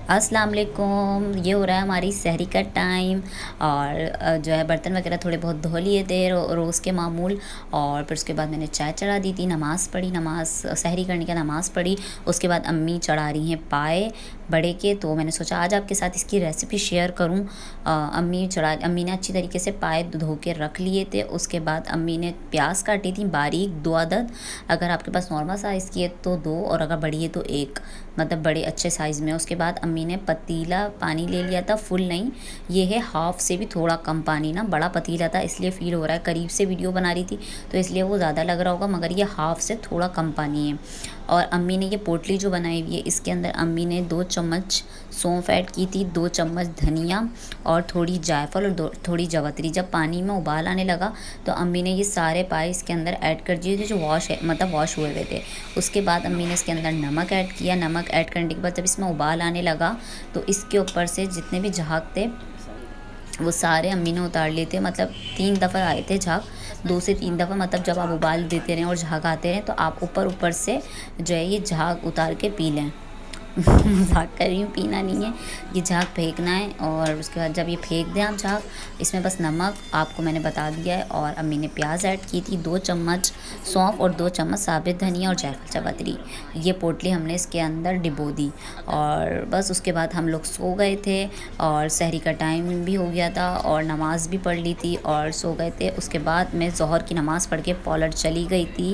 अस्सलाम वालेकुम। ये हो रहा है हमारी सहरी का टाइम और जो है बर्तन वगैरह थोड़े बहुत धो लिए थे रोज़ के मामूल। और फिर उसके बाद मैंने चाय चढ़ा दी थी, नमाज़ पढ़ी, सहरी करने का नमाज़ पढ़ी। उसके बाद अम्मी चढ़ा रही हैं पाए बड़े के, तो मैंने सोचा आज आपके साथ इसकी रेसिपी शेयर करूं। अम्मी ने अच्छी तरीके से पाए धो के रख लिए थे। उसके बाद अम्मी ने प्याज काटी थी बारीक 2 अदद। अगर आपके पास नॉर्मल साइज़ की है तो 2 और अगर बड़ी है तो 1, मतलब बड़े अच्छे साइज़ में। उसके बाद अम्मी ने पतीला पानी ले लिया था, फुल नहीं, ये है हाफ़ से भी थोड़ा कम पानी ना। बड़ा पतीला था इसलिए फ़ील हो रहा है, करीब से वीडियो बना रही थी तो इसलिए वो ज़्यादा लग रहा होगा, मगर ये हाफ़ से थोड़ा कम पानी है। और अम्मी ने ये पोटली जो बनाई हुई है इसके अंदर अम्मी ने 2 चम्मच सौंफ ऐड की थी, 2 चम्मच धनिया और थोड़ी जायफल और थोड़ी जवतरी। जब पानी में उबाल आने लगा तो अम्मी ने ये सारे पाए इसके अंदर ऐड कर दिए थे जो वॉश हुए हुए थे। उसके बाद अम्मी ने इसके अंदर नमक ऐड किया। नमक ऐड करने के बाद जब इसमें उबाल आने लगा तो इसके ऊपर से जितने भी झाग थे वो सारे अम्मी ने उतार लिए थे। मतलब 3 दफ़ा आए थे झाग, 2 से 3 दफ़ा। मतलब जब आप उबाल देते रहें और झाग आते रहें तो आप ऊपर ऊपर से जो है ये झाग उतार के पी लें। मजाक कर रही हूँ, पीना नहीं है, ये झाग फेंकना है। और उसके बाद जब ये फेंक दें आप झाग, इसमें बस नमक आपको मैंने बता दिया है। और अम्मी ने प्याज ऐड की थी, 2 चम्मच सौंफ और 2 चम्मच साबित धनिया और जायफल जावित्री। ये पोटली हमने इसके अंदर डिबो दी और बस उसके बाद हम लोग सो गए थे। और सहरी का टाइम भी हो गया था और नमाज़ भी पढ़ ली थी और सो गए थे। उसके बाद मैं ज़ोहर की नमाज़ पढ़ के पॉलर चली गई थी।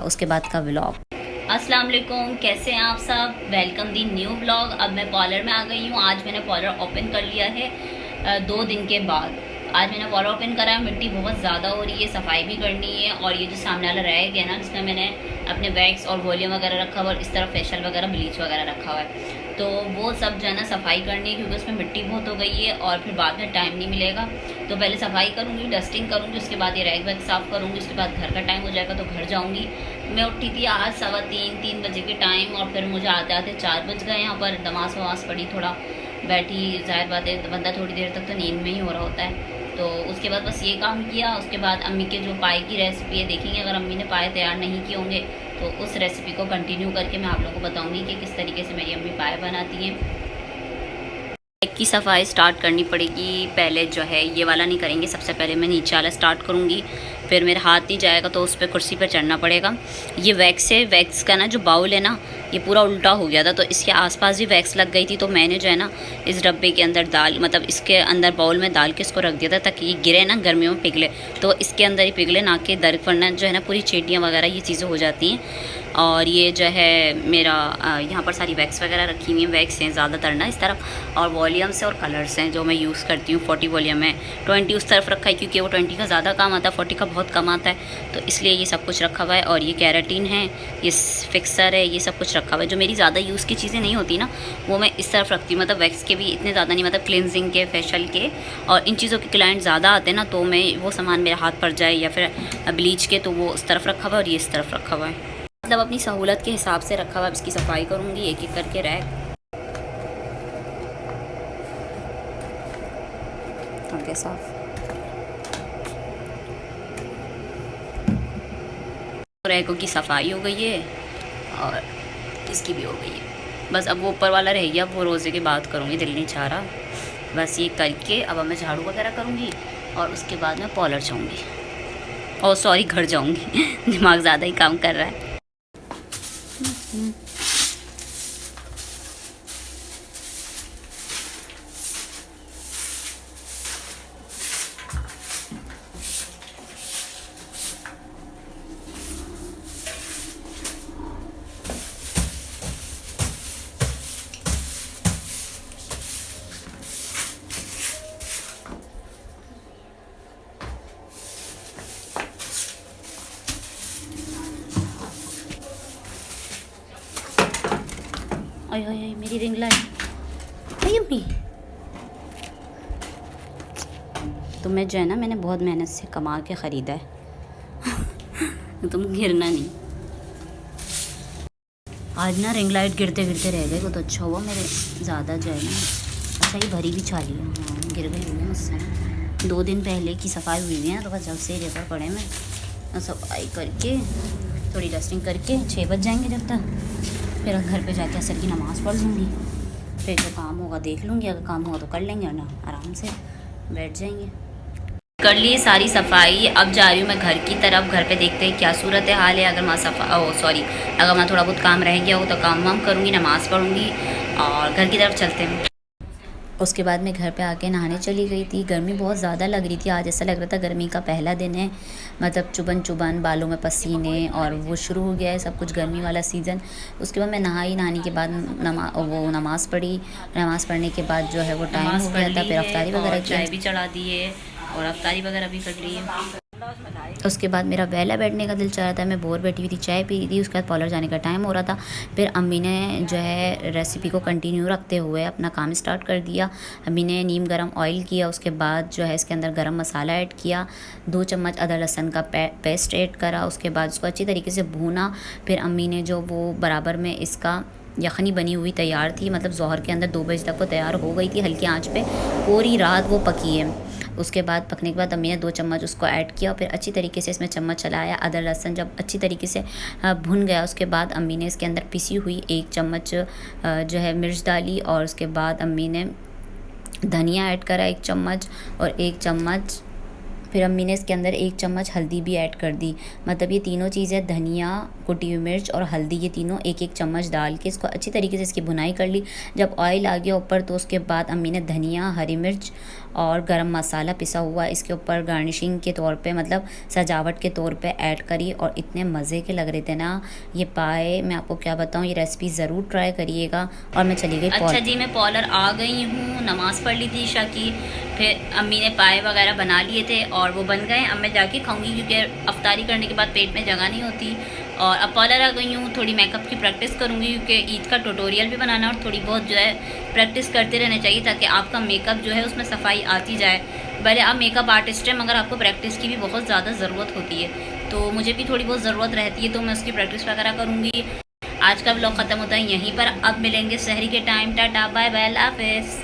उसके बाद का व्लॉग। अस्सलाम वालेकुम, कैसे हैं आप सब। वेलकम दी न्यू व्लॉग। अब मैं पॉलर में आ गई हूँ। आज मैंने पॉलर ओपन कर लिया है 2 दिन के बाद। आज मैंने पॉलर ओपन करा है। मिट्टी बहुत ज़्यादा हो रही है, सफाई भी करनी है। और ये जो सामने वाला रैक है ना जिसमें मैंने अपने वैक्स और वॉल्यूम वगैरह रखा हुआ है और इस तरफ फेशियल वगैरह ब्लीच वगैरह रखा हुआ है, तो वो सब जो है ना सफाई करनी है क्योंकि उसमें मिट्टी बहुत हो गई है और फिर बाद में टाइम नहीं मिलेगा। तो पहले सफाई करूँगी, डस्टिंग करूँगी, उसके बाद ये रैक वैक साफ़ करूँगी। उसके बाद घर का टाइम हो जाएगा तो घर जाऊँगी। मैं उठी थी आज 3:15 बजे के टाइम और फिर मुझे आते आते 4 बज गए। यहाँ पर नमाज़ वमाज़ पढ़ी, थोड़ा बैठी, जाहिर बात है बंदा थोड़ी देर तक तो नींद में ही हो रहा होता है। तो उसके बाद बस ये काम किया। उसके बाद अम्मी के जो पाए की रेसिपी है देखेंगे, अगर अम्मी ने पाए तैयार नहीं किए होंगे तो उस रेसिपी को कंटिन्यू करके मैं आप लोगों को बताऊँगी कि किस तरीके से मेरी अम्मी पाए बनाती हैं। की सफाई स्टार्ट करनी पड़ेगी। पहले जो है ये वाला नहीं करेंगे, सबसे पहले मैं नीचे वाला स्टार्ट करूँगी। फिर मेरा हाथ नहीं जाएगा तो उस पर कुर्सी पर चढ़ना पड़ेगा। ये वैक्स है, वैक्स का ना जो बाउल है ना ये पूरा उल्टा हो गया था तो इसके आसपास भी वैक्स लग गई थी। तो मैंने जो है ना इस डब्बे के अंदर मतलब इसके अंदर बाउल में डाल के इसको रख दिया था ताकि ये गिरे ना, गर्मियों में पिघले तो इसके अंदर ही पिघले, ना कि दर, वरना जो है ना पूरी चींटियाँ वगैरह ये चीज़ें हो जाती हैं। और ये जो है मेरा यहाँ पर सारी वैक्स वगैरह रखी हुई हैं। वैक्स हैं ज़्यादातर ना इस तरफ, और वॉल्यूम्स और कलर्स हैं जो मैं यूज़ करती हूँ। 40 वॉल्यूम है, 20 उस तरफ रखा है क्योंकि वो 20 का ज़्यादा काम आता है, 40 का बहुत कम आता है, तो इसलिए ये सब कुछ रखा हुआ है। और ये कैराटीन है, ये फिक्सर है, ये सब कुछ रखा हुआ है। जो मेरी ज़्यादा यूज़ की चीज़ें नहीं होती ना वो मैं इस तरफ रखती हूँ। मतलब वैक्स के भी इतने ज़्यादा नहीं, मतलब क्लिनजिंग के, फेशियल के और इन चीज़ों के क्लाइंट ज़्यादा आते हैं ना तो मैं वो सामान मेरे हाथ पर जाए या फिर ब्लीच के, तो वो उस तरफ रखा हुआ है और ये इस तरफ रखा हुआ है। मतलब अपनी सहूलत के हिसाब से रखा हुआ। अब इसकी सफाई करूँगी एक एक करके रैक के साफ। रैकों की सफाई हो गई है और इसकी भी हो गई है। बस अब वो ऊपर वाला रह गया, वो रोज़े के बाद करूँगी, दिल नहीं चाह रहा। बस ये करके अब मैं झाड़ू वगैरह करूँगी और उसके बाद मैं पॉलर जाऊँगी, और सॉरी घर जाऊँगी दिमाग ज़्यादा ही काम कर रहा है। ओए ओए ओए, मेरी रिंग लाइट अम्मी। तो मैं जो है ना मैंने बहुत मेहनत से कमा के ख़रीदा है तुम गिरना नहीं। आज ना रिंग लाइट गिरते गिरते रह गए, वो तो अच्छा हुआ मेरे ज़्यादा जो है ना। अच्छा ये भरी भी छाली है, हाँ गिर गई हुई है मुझसे ना। 2 दिन पहले की सफाई हुई हुई है तो बस जब से रेपर पड़े मैं सफाई करके थोड़ी डस्टिंग करके 6 बज जाएंगे जब तक, फिर घर पे जाके असर की नमाज़ पढ़ लूँगी। फिर जो काम होगा देख लूँगी, अगर काम होगा तो कर लेंगे, वरना आराम से बैठ जाएंगे। कर ली सारी सफाई, अब जा रही हूँ मैं घर की तरफ। घर पे देखते हैं क्या सूरत हाल है। अगर वहाँ अगर वहाँ थोड़ा बहुत काम रह गया हो तो काम वाम करूँगी, नमाज़ पढ़ूँगी और घर की तरफ चलते हैं। उसके बाद मैं घर पे आके नहाने चली गई थी। गर्मी बहुत ज़्यादा लग रही थी, आज ऐसा लग रहा था गर्मी का पहला दिन है, मतलब चुभन चुभन, बालों में पसीने और वो शुरू हो गया है सब कुछ, गर्मी वाला सीज़न। उसके बाद मैं नहाई, नहाने के बाद नमाज़ पढ़ी। नमाज़ पढ़ने के बाद जो है वो टाइम हो गया था, फिर अफ्तारी वगैरह की, चाय भी चढ़ा दी है और अफ्तारी वगैरह भी कर ली है। उसके बाद मेरा वेला बैठने का दिल चाह रहा था, मैं बोर बैठी हुई थी, चाय पी रही थी। उसके बाद पार्लर जाने का टाइम हो रहा था। फिर अम्मी ने जो है रेसिपी को कंटिन्यू रखते हुए अपना काम स्टार्ट कर दिया। अम्मी ने नीम गरम ऑयल किया, उसके बाद जो है इसके अंदर गरम मसाला ऐड किया, 2 चम्मच अदरक लहसुन का पेस्ट ऐड करा, उसके बाद उसको अच्छी तरीके से भूना। फिर अम्मी ने जो वो बराबर में इसका यखनी बनी हुई तैयार थी, मतलब ज़ोहर के अंदर 2 बजे तक वो तैयार हो गई थी, हल्की आंच पे पूरी रात वो पकी है। उसके बाद पकने के बाद अम्मी ने 2 चम्मच उसको ऐड किया और फिर अच्छी तरीके से इसमें चम्मच चलाया। अदरक लहसुन जब अच्छी तरीके से भुन गया, उसके बाद अम्मी ने इसके अंदर पिसी हुई 1 चम्मच जो है मिर्च डाली और उसके बाद अम्मी ने धनिया ऐड करा 1 चम्मच और 1 चम्मच, फिर अम्मी ने इसके अंदर 1 चम्मच हल्दी भी ऐड कर दी। मतलब ये तीनों चीज़ें, धनिया, कुटी हुई मिर्च और हल्दी, ये तीनों 1-1 चम्मच डाल के इसको अच्छी तरीके से इसकी भुनाई कर ली। जब ऑयल आ गया ऊपर तो उसके बाद अम्मी ने धनिया, हरी मिर्च और गरम मसाला पिसा हुआ इसके ऊपर गार्निशिंग के तौर पे, मतलब सजावट के तौर पे ऐड करी और इतने मज़े के लग रहे थे ना ये पाए, मैं आपको क्या बताऊँ। ये रेसिपी ज़रूर ट्राई करिएगा। और मैं चली गई अच्छा जी, मैं पार्लर आ गई हूँ, नमाज़ पढ़ ली थी ईशा की, फिर अम्मी ने पाए वगैरह बना लिए थे और वो बन गए। अब मैं जाके खाऊंगी क्योंकि अफ्तारी करने के बाद पेट में जगह नहीं होती। और अब पार्लर आ गई हूँ, थोड़ी मेकअप की प्रैक्टिस करूँगी क्योंकि ईद का ट्यूटोरियल भी बनाना और थोड़ी बहुत जो है प्रैक्टिस करते रहना चाहिए ताकि आपका मेकअप जो है उसमें सफाई आती जाए। भले आप मेकअप आर्टिस्ट हैं मगर आपको प्रैक्टिस की भी बहुत ज़्यादा ज़रूरत होती है, तो मुझे भी थोड़ी बहुत ज़रूरत रहती है, तो मैं उसकी प्रैक्टिस वगैरह करूँगी। आज का व्लॉग ख़त्म होता है यहीं पर, अब मिलेंगे सहरी के टाइम। टाटा बाय बाय, अल्लाह हाफ़िज़।